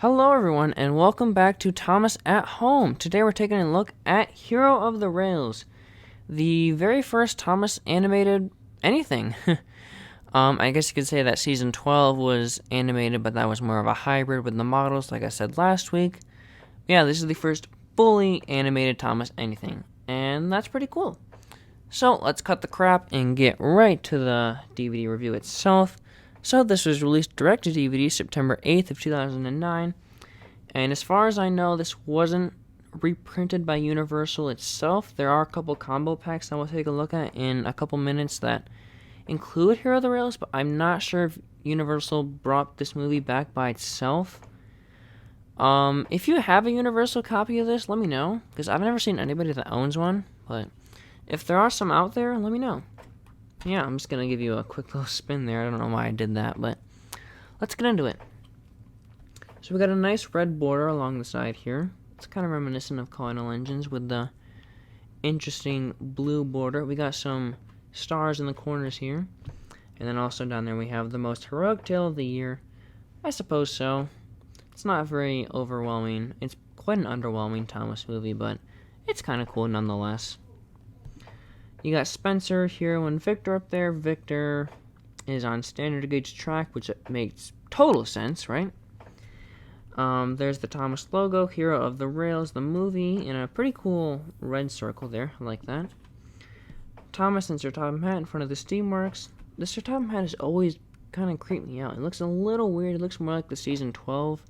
Hello everyone and welcome back to Thomas at Home. Today we're taking a look at Hero of the Rails, the very first Thomas animated anything. I guess you could say that season 12 was animated, but that was more of a hybrid with the models, like I said last week. Yeah, this is the first fully animated Thomas anything, and that's pretty cool. So let's cut the crap and get right to the DVD review itself. So this was released direct to DVD September 8th of 2009, and as far as I know, this wasn't reprinted by Universal itself. There are a couple combo packs that we'll take a look at in a couple minutes that include Hero of the Rails, but I'm not sure if Universal brought this movie back by itself. If you have a Universal copy of this, let me know, because I've never seen anybody that owns one, but if there are some out there, let me know. Yeah, I'm just going to give you a quick little spin there. I don't know why I did that, but let's get into it. So we got a nice red border along the side here. It's kind of reminiscent of Colonial Engines with the interesting blue border. We got some stars in the corners here. And then also down there we have the most heroic tale of the year. I suppose so. It's not very overwhelming. It's quite an underwhelming Thomas movie, but it's kind of cool nonetheless. You got Spencer, Hero, and Victor up there. Victor is on standard gauge track, which makes total sense, right? There's the Thomas logo, Hero of the Rails, the movie, in a pretty cool red circle there. I like that. Thomas and Sir Topham Hatt in front of the Steamworks. The Sir Topham Hatt has always kind of creeped me out. It looks a little weird. It looks more like the season 12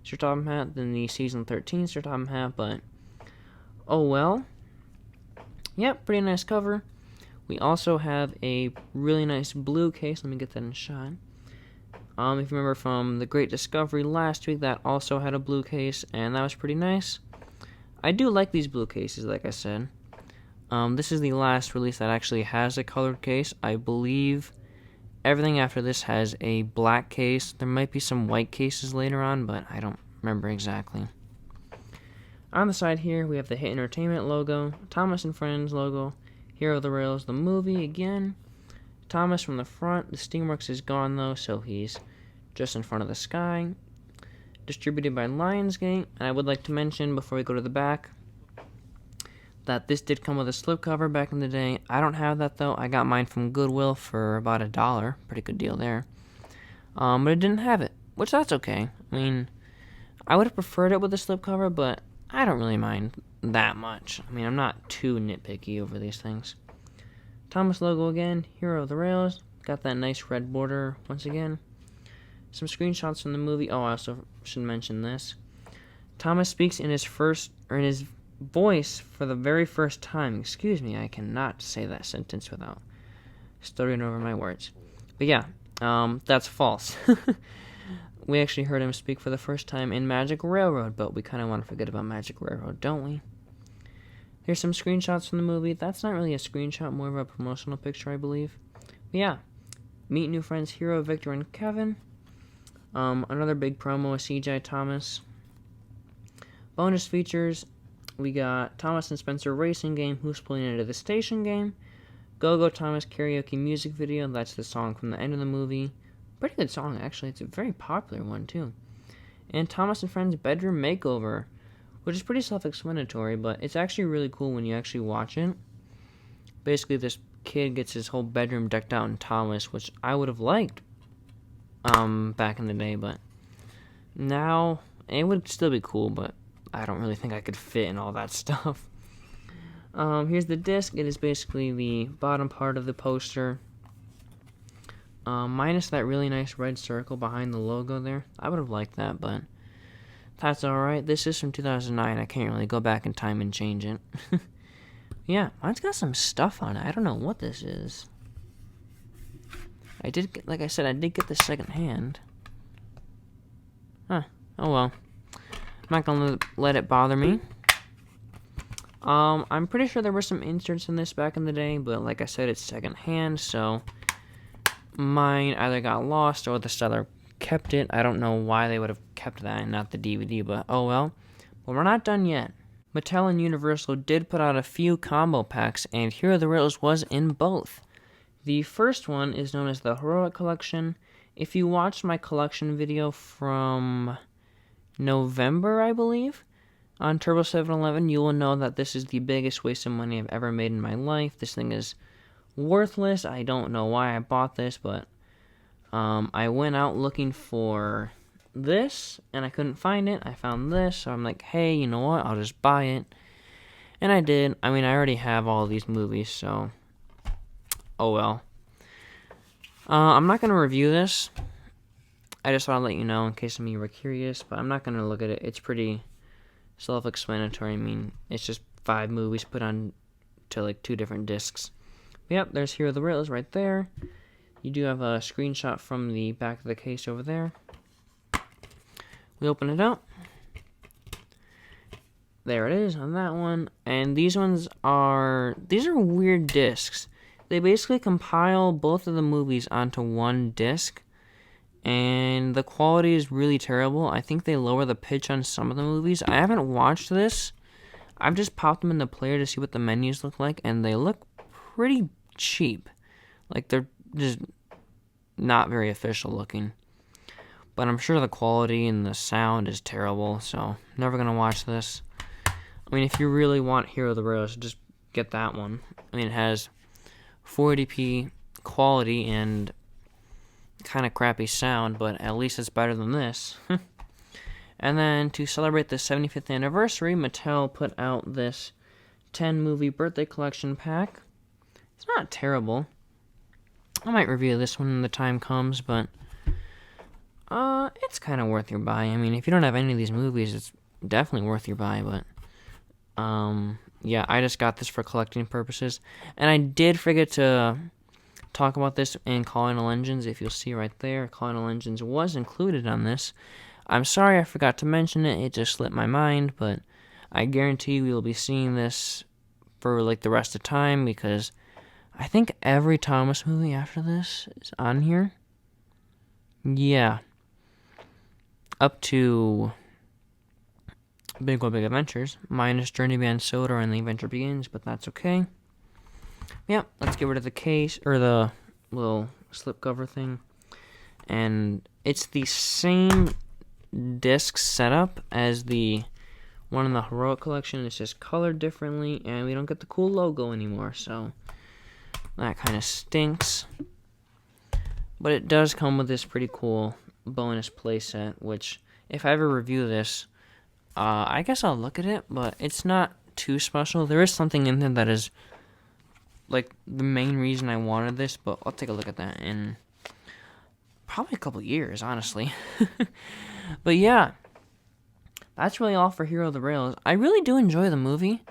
Sir Topham Hatt than the season 13 Sir Topham Hatt, but oh well. Yep, pretty nice cover. We also have a really nice blue case. Let me get that in shot. If you remember from the Great Discovery last week, that also had a blue case, and that was pretty nice. I do like these blue cases, like I said. This is the last release that actually has a colored case. I believe everything after this has a black case. There might be some white cases later on, but I don't remember exactly. On the side here, we have the Hit Entertainment logo, Thomas and Friends logo, Hero of the Rails, the movie again. Thomas from the front. The Steamworks is gone though, so he's just in front of the sky. Distributed by Lionsgate. And I would like to mention before we go to the back that this did come with a slipcover back in the day. I don't have that though. I got mine from Goodwill for about $1. Pretty good deal there. But it didn't have it, which that's okay. I mean, I would have preferred it with a slipcover, but I don't really mind that much. I mean, I'm not too nitpicky over these things. Thomas logo again, Hero of the Rails. Got that nice red border once again. Some screenshots from the movie. Oh, I also should mention this. Thomas speaks in his voice for the very first time. Excuse me, I cannot say that sentence without stuttering over my words. But yeah, that's false. We actually heard him speak for the first time in Magic Railroad, but we kind of want to forget about Magic Railroad, don't we? Here's some screenshots from the movie. That's not really a screenshot, more of a promotional picture, I believe. But yeah, meet new friends Hero, Victor, and Kevin. Another big promo is CJ Thomas. Bonus features, we got Thomas and Spencer racing game, Who's Pulling Into the Station game. Go Thomas karaoke music video, that's the song from the end of the movie. Pretty good song, actually. It's a very popular one, too. And Thomas and Friends Bedroom Makeover, which is pretty self-explanatory, but it's actually really cool when you actually watch it. Basically, this kid gets his whole bedroom decked out in Thomas, which I would have liked back in the day, but now it would still be cool, but I don't really think I could fit in all that stuff. Here's the disc. It is basically the bottom part of the poster. Minus that really nice red circle behind the logo there. I would have liked that, but that's alright. This is from 2009. I can't really go back in time and change it. Yeah, mine's got some stuff on it. I don't know what this is. Like I said, I did get the second hand. Huh. Oh well. I'm not gonna let it bother me. I'm pretty sure there were some inserts in this back in the day, but like I said, it's second hand, so mine either got lost or the seller kept it. I don't know why they would have kept that and not the DVD, but oh well. But we're not done yet. Mattel and Universal did put out a few combo packs, and Hero of the Rails was in both. The first one is known as the Heroic Collection. If you watched my collection video from November, I believe, on Turbo 711, you will know that this is the biggest waste of money I've ever made in my life. This thing is worthless. I don't know why I bought this, but I went out looking for this, and I couldn't find it. I found this, so I'm like, hey, you know what? I'll just buy it. And I did. I mean, I already have all these movies, so oh well. I'm not going to review this. I just thought I'd let you know in case some of you were curious, but I'm not going to look at it. It's pretty self-explanatory. I mean, it's just 5 movies put on to like 2 different discs. Yep, there's Hero of the Rails right there. You do have a screenshot from the back of the case over there. We open it up. There it is on that one. And these are weird discs. They basically compile both of the movies onto one disc. And the quality is really terrible. I think they lower the pitch on some of the movies. I haven't watched this. I've just popped them in the player to see what the menus look like. And they look pretty cheap. Like they're just not very official looking. But I'm sure the quality and the sound is terrible, so never gonna watch this. I mean, if you really want Hero of the Rails, just get that one. I mean, it has 480p quality and kind of crappy sound, but at least it's better than this. And then to celebrate the 75th anniversary, Mattel put out this 10 movie birthday collection pack. It's not terrible. I might review this when the time comes, but it's kind of worth your buy. I mean, if you don't have any of these movies, it's definitely worth your buy, but yeah, I just got this for collecting purposes. And I did forget to talk about this in Calling All Engines. If you'll see right there, Calling All Engines was included on this. I'm sorry I forgot to mention it. It just slipped my mind, but I guarantee we will be seeing this for like the rest of time, because I think every Thomas movie after this is on here. Yeah. Up to Big World Big Adventures, minus Journey Beyond Sodor and The Adventure Begins, but that's okay. Yeah, let's get rid of the case, or the little slipcover thing. And it's the same disc setup as the one in the Heroic Collection. It's just colored differently, and we don't get the cool logo anymore, so that kind of stinks. But it does come with this pretty cool bonus playset, which, if I ever review this, I guess I'll look at it, but it's not too special. There is something in there that is, like, the main reason I wanted this, but I'll take a look at that in probably a couple years, honestly. But yeah, that's really all for Hero of the Rails. I really do enjoy the movie.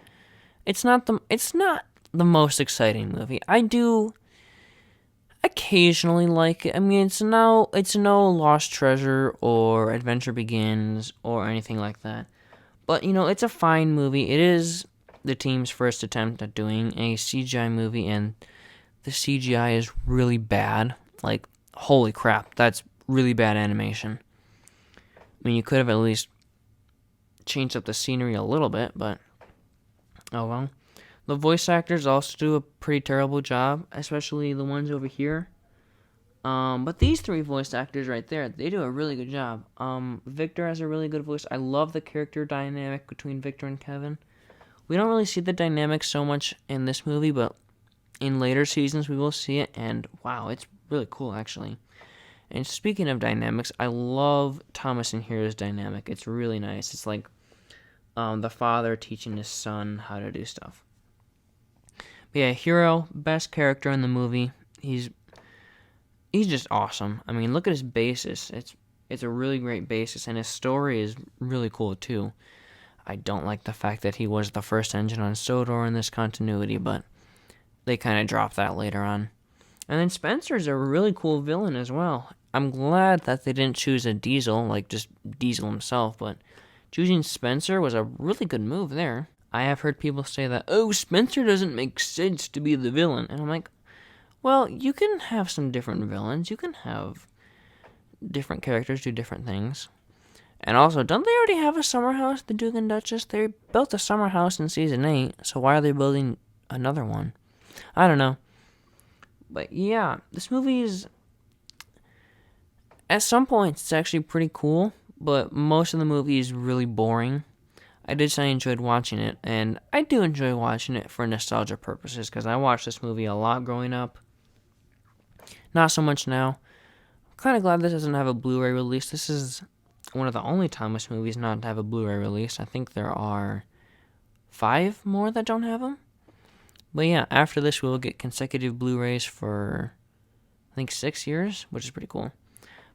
It's not the most exciting movie. I do occasionally like it. I mean, it's no Lost Treasure or Adventure Begins or anything like that. But, you know, it's a fine movie. It is the team's first attempt at doing a CGI movie, and the CGI is really bad. Like, holy crap, that's really bad animation. I mean, you could have at least changed up the scenery a little bit, but oh well. The voice actors also do a pretty terrible job, especially the ones over here. But these 3 voice actors right there, they do a really good job. Victor has a really good voice. I love the character dynamic between Victor and Kevin. We don't really see the dynamic so much in this movie, but in later seasons we will see it, and wow, it's really cool, actually. And speaking of dynamics, I love Thomas and Hero's dynamic. It's really nice. It's like the father teaching his son how to do stuff. But yeah, Hero, best character in the movie. He's just awesome. I mean, look at his basis. It's a really great basis, and his story is really cool too. I don't like the fact that he was the first engine on Sodor in this continuity, but they kind of dropped that later on. And then Spencer's a really cool villain as well. I'm glad that they didn't choose a Diesel, like just Diesel himself, but choosing Spencer was a really good move there. I have heard people say that, oh, Spencer doesn't make sense to be the villain. And I'm like, well, you can have some different villains. You can have different characters do different things. And also, don't they already have a summer house, the Duke and Duchess? They built a summer house in Season 8, so why are they building another one? I don't know. But yeah, this movie is, at some points, it's actually pretty cool, but most of the movie is really boring. I did say I enjoyed watching it, and I do enjoy watching it for nostalgia purposes, because I watched this movie a lot growing up. Not so much now. I'm kind of glad this doesn't have a Blu-ray release. This is one of the only Thomas movies not to have a Blu-ray release. I think there are 5 more that don't have them. But yeah, after this we'll get consecutive Blu-rays for, I think, 6 years, which is pretty cool.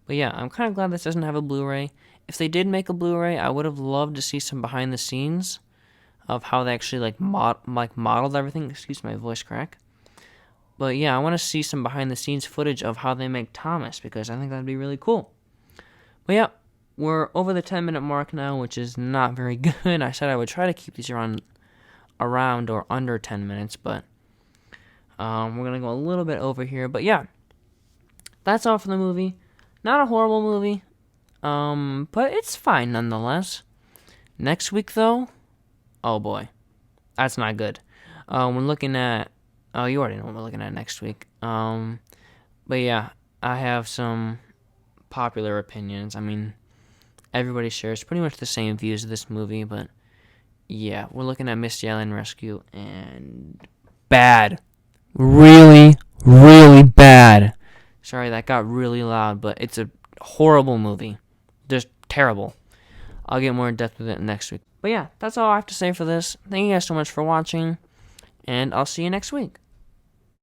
But yeah, I'm kind of glad this doesn't have a Blu-ray. If they did make a Blu-ray, I would have loved to see some behind the scenes of how they actually modeled everything. Excuse my voice crack. But yeah, I want to see some behind the scenes footage of how they make Thomas, because I think that'd be really cool. But yeah, we're over the 10-minute mark now, which is not very good. I said I would try to keep these around or under 10 minutes, but we're going to go a little bit over here. But yeah, that's all for the movie. Not a horrible movie, but it's fine nonetheless. Next week, though, oh boy, that's not good. We're looking at, oh, you already know what we're looking at next week. But yeah, I have some popular opinions. I mean, everybody shares pretty much the same views of this movie, but yeah, we're looking at Misty Island Rescue, and bad. Really, really bad. Sorry, that got really loud, but it's a horrible movie. Just terrible. I'll get more in depth with it next week. But yeah, that's all I have to say for this. Thank you guys so much for watching, and I'll see you next week.